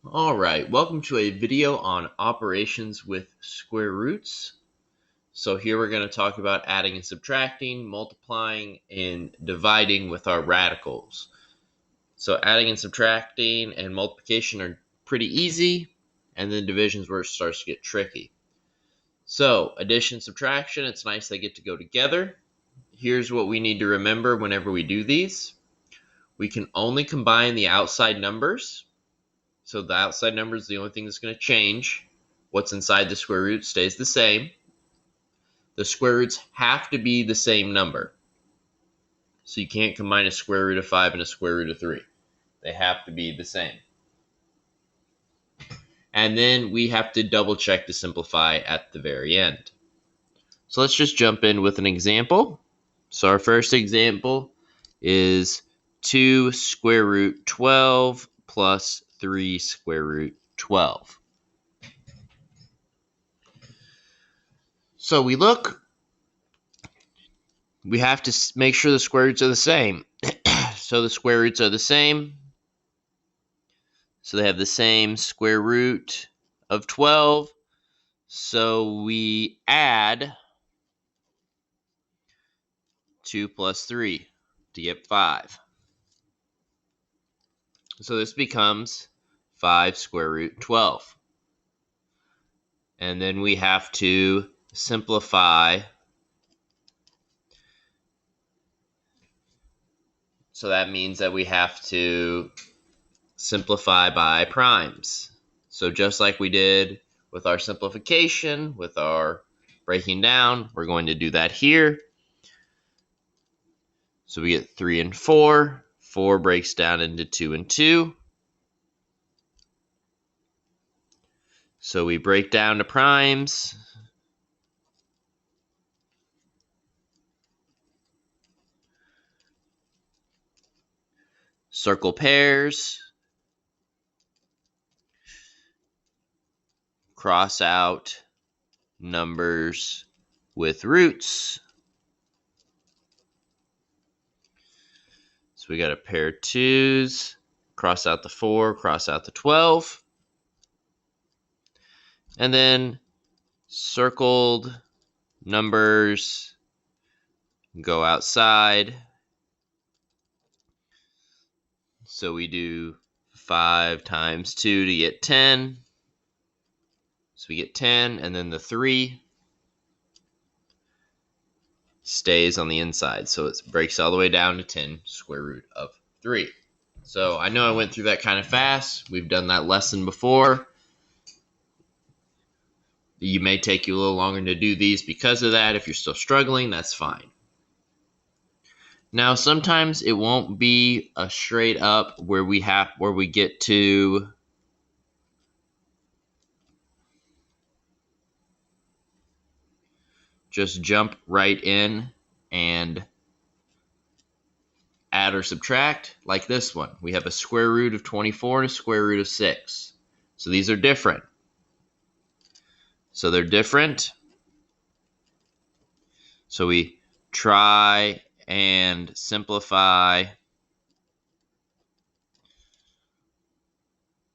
Alright, welcome to a video on operations with square roots. So here we're going to talk about adding and subtracting, multiplying, and dividing with our radicals. So adding and subtracting and multiplication are pretty easy, and then division is where it starts to get tricky. So addition, subtraction, it's nice they get to go together. Here's what we need to remember whenever we do these. We can only combine the outside numbers. So the outside number is the only thing that's going to change. What's inside the square root stays the same. The square roots have to be the same number. So you can't combine a square root of 5 and a square root of 3. They have to be the same. And then we have to double check to simplify at the very end. So let's just jump in with an example. So our first example is 2 square root 12 plus 3 square root 12. So we have to make sure the square roots are the same. So the square roots are the same. So they have the same square root of 12. So we add 2 plus 3 to get 5. So this becomes 5 square root 12. And then we have to simplify. So that means that we have to simplify by primes. So just like we did with our simplification, with our breaking down, we're going to do that here. So we get 3 and 4. 4 breaks down into 2 and 2. So we break down to primes. Circle pairs. Cross out numbers with roots. So we got a pair of 2s. Cross out the 4, cross out the 12. And then circled numbers go outside. So we do 5 times 2 to get 10. So we get 10, and then the 3 stays on the inside. So it breaks all the way down to 10 square root of 3. So I know I went through that kind of fast. We've done that lesson before. You may take you a little longer to do these because of that. If you're still struggling, that's fine. Now, sometimes it won't be a straight up where we get to just jump right in and add or subtract like this one. We have a square root of 24 and a square root of 6. So these are different. So they're different. So we try and simplify.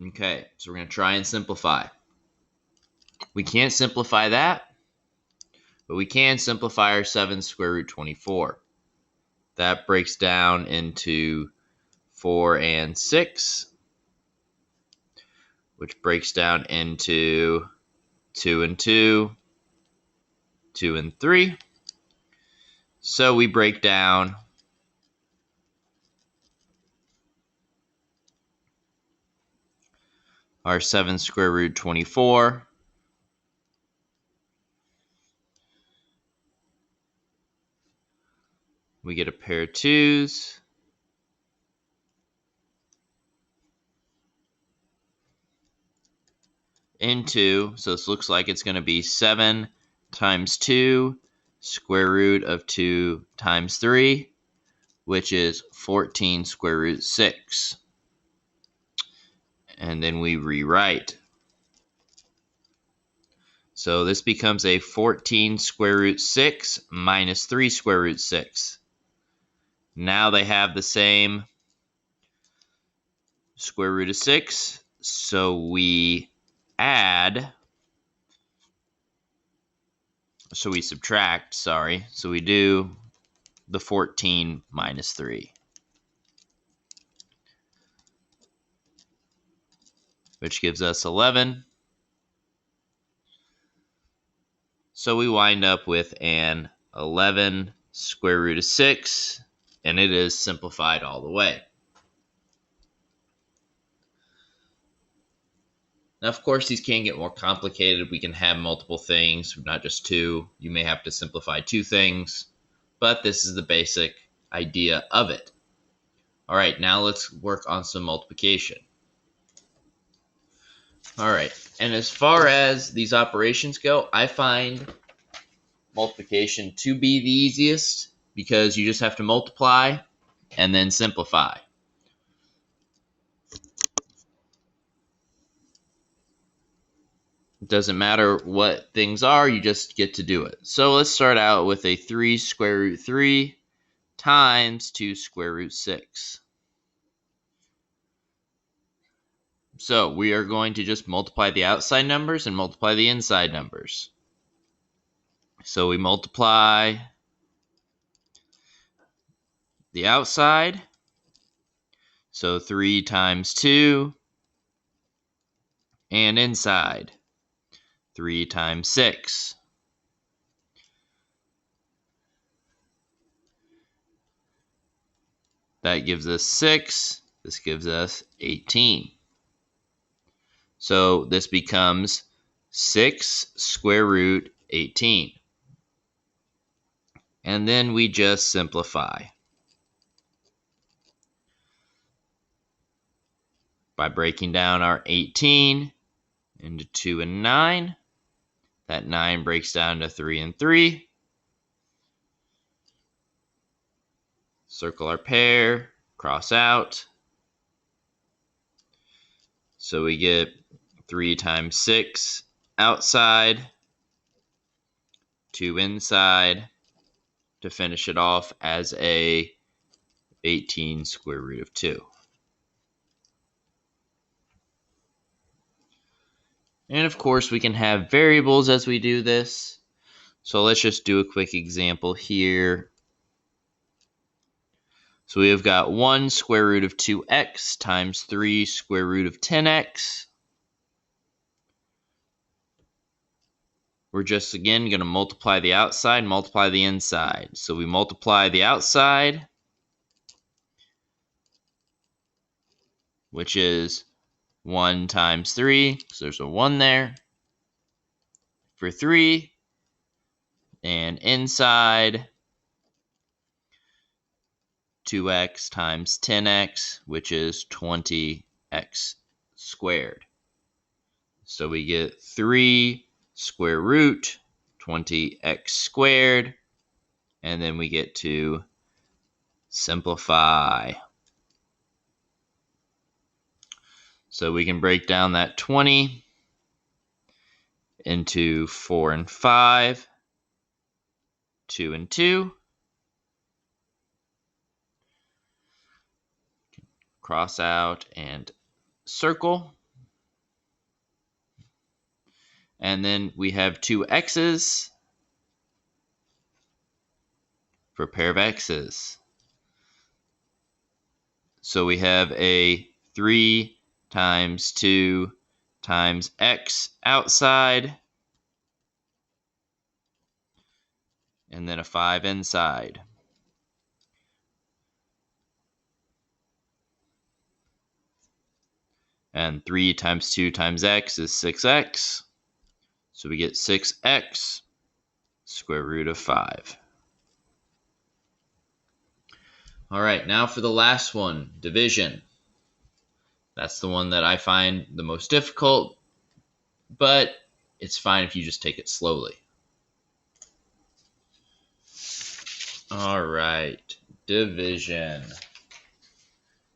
Okay, so we're going to try and simplify. We can't simplify that, but we can simplify our 7 square root 24. That breaks down into 4 and 6, which breaks down into 2 and 2, 2 and 3. So we break down our 7 square root 24. We get a pair of 2s. Into, so this looks like it's going to be 7 times 2 square root of 2 times 3, which is 14 square root 6. And then we rewrite. So this becomes a 14 square root 6 minus 3 square root 6. Now they have the same square root of 6, So we subtract, sorry. So we do the 14 minus 3. Which gives us 11. So we wind up with an 11 square root of 6, and it is simplified all the way. Now, of course, these can get more complicated. We can have multiple things, not just two. You may have to simplify two things, but this is the basic idea of it. All right, now let's work on some multiplication. All right, and as far as these operations go, I find multiplication to be the easiest because you just have to multiply and then simplify. It doesn't matter what things are, you just get to do it. So let's start out with a 3 square root 3 times 2 square root 6. So we are going to just multiply the outside numbers and multiply the inside numbers. So we multiply the outside. So 3 times 2. And inside, 3 times 6. That gives us 6. This gives us 18. So this becomes 6 square root 18. And then we just simplify by breaking down our 18 into 2 and 9. That 9 breaks down to 3 and 3. Circle our pair, cross out. So we get 3 times 6 outside, 2 inside, to finish it off as a 18 square root of 2. And of course, we can have variables as we do this. So let's just do a quick example here. So we have got 1 square root of 2x times 3 square root of 10x. We're just, again, going to multiply the outside, multiply the inside. So we multiply the outside, which is 1 times 3, so there's a 1 there, for 3, and inside 2x times 10x, which is 20x squared. So we get 3 square root 20x squared, and then we get to simplify. So we can break down that 20 into 4 and 5, 2 and 2. Cross out and circle. And then we have 2 x's for a pair of x's. So we have a 3 times 2 times x outside, and then a 5 inside. And 3 times 2 times x is 6x. So we get 6x square root of 5. All right, now for the last one, division. That's the one that I find the most difficult, but it's fine if you just take it slowly. All right, division.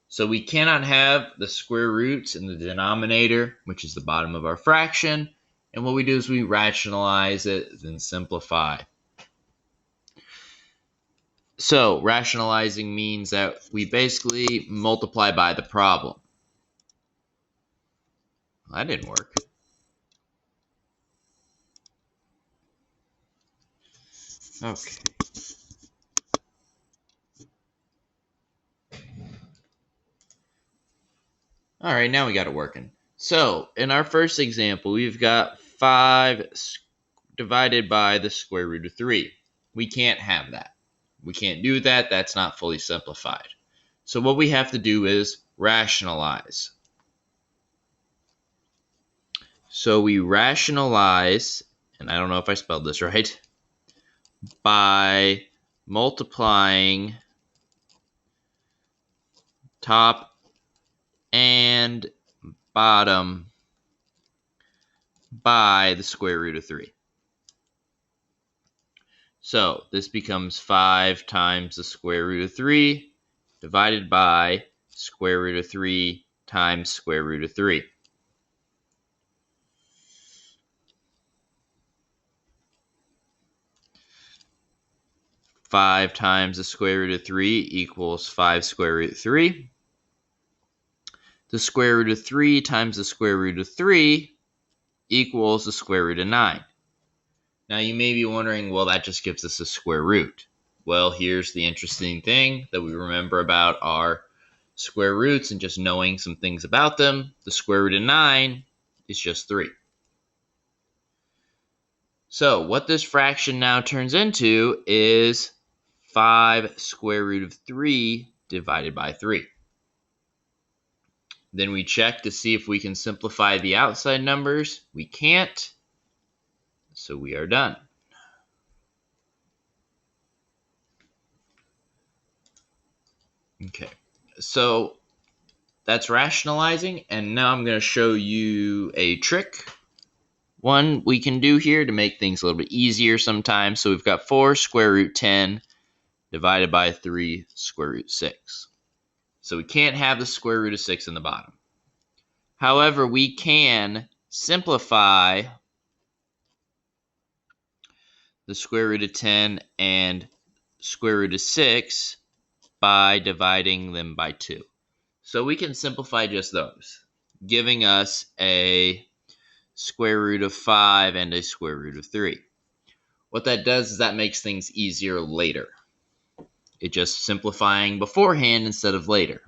So we cannot have the square roots in the denominator, which is the bottom of our fraction. And what we do is we rationalize it, then simplify. So rationalizing means that we basically multiply by the problem. That didn't work. Okay. All right, now we got it working. So in our first example, we've got 5 divided by the square root of 3. We can't have that. We can't do that. That's not fully simplified. So what we have to do is rationalize. So we rationalize, and I don't know if I spelled this right, by multiplying top and bottom by the square root of 3. So this becomes 5 times the square root of 3 divided by square root of 3 times square root of 3. Five times the square root of 3 equals 5 square root of 3. The square root of 3 times the square root of 3 equals the square root of 9. Now you may be wondering, well, that just gives us a square root. Well, here's the interesting thing that we remember about our square roots and just knowing some things about them. The square root of 9 is just 3. So what this fraction now turns into is 5 square root of 3 divided by 3. Then we check to see if we can simplify the outside numbers. We can't, so we are done. Okay, so that's rationalizing, and now I'm going to show you a trick. One we can do here to make things a little bit easier sometimes. So we've got 4 square root 10 divided by 3 square root 6. So we can't have the square root of 6 in the bottom. However, we can simplify the square root of 10 and square root of 6 by dividing them by 2. So we can simplify just those, giving us a square root of 5 and a square root of 3. What that does is that makes things easier later. It's just simplifying beforehand instead of later.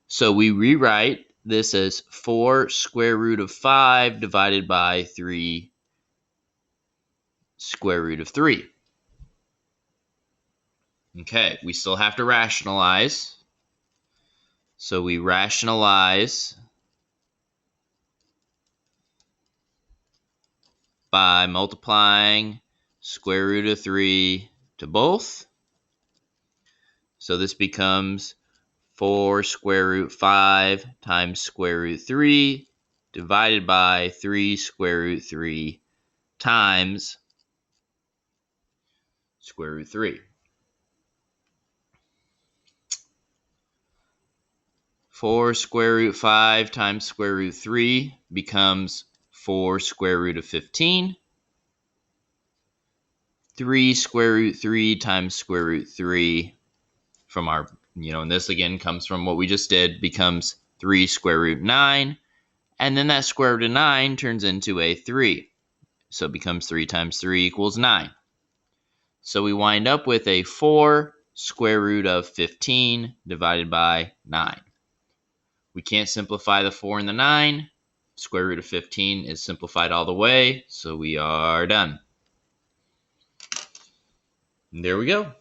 So we rewrite this as 4 square root of 5 divided by 3 square root of 3. Okay, we still have to rationalize. So we rationalize by multiplying square root of 3 to both. So this becomes 4 square root 5 times square root 3 divided by 3 square root 3 times square root 3. 4 square root 5 times square root 3 becomes 4 square root of 15. 3 square root 3 times square root 3 from our, and this again comes from what we just did, becomes 3 square root 9. And then that square root of 9 turns into a 3. So it becomes 3 times 3 equals 9. So we wind up with a 4 square root of 15 divided by 9. We can't simplify the 4 and the 9. Square root of 15 is simplified all the way, so we are done. And there we go.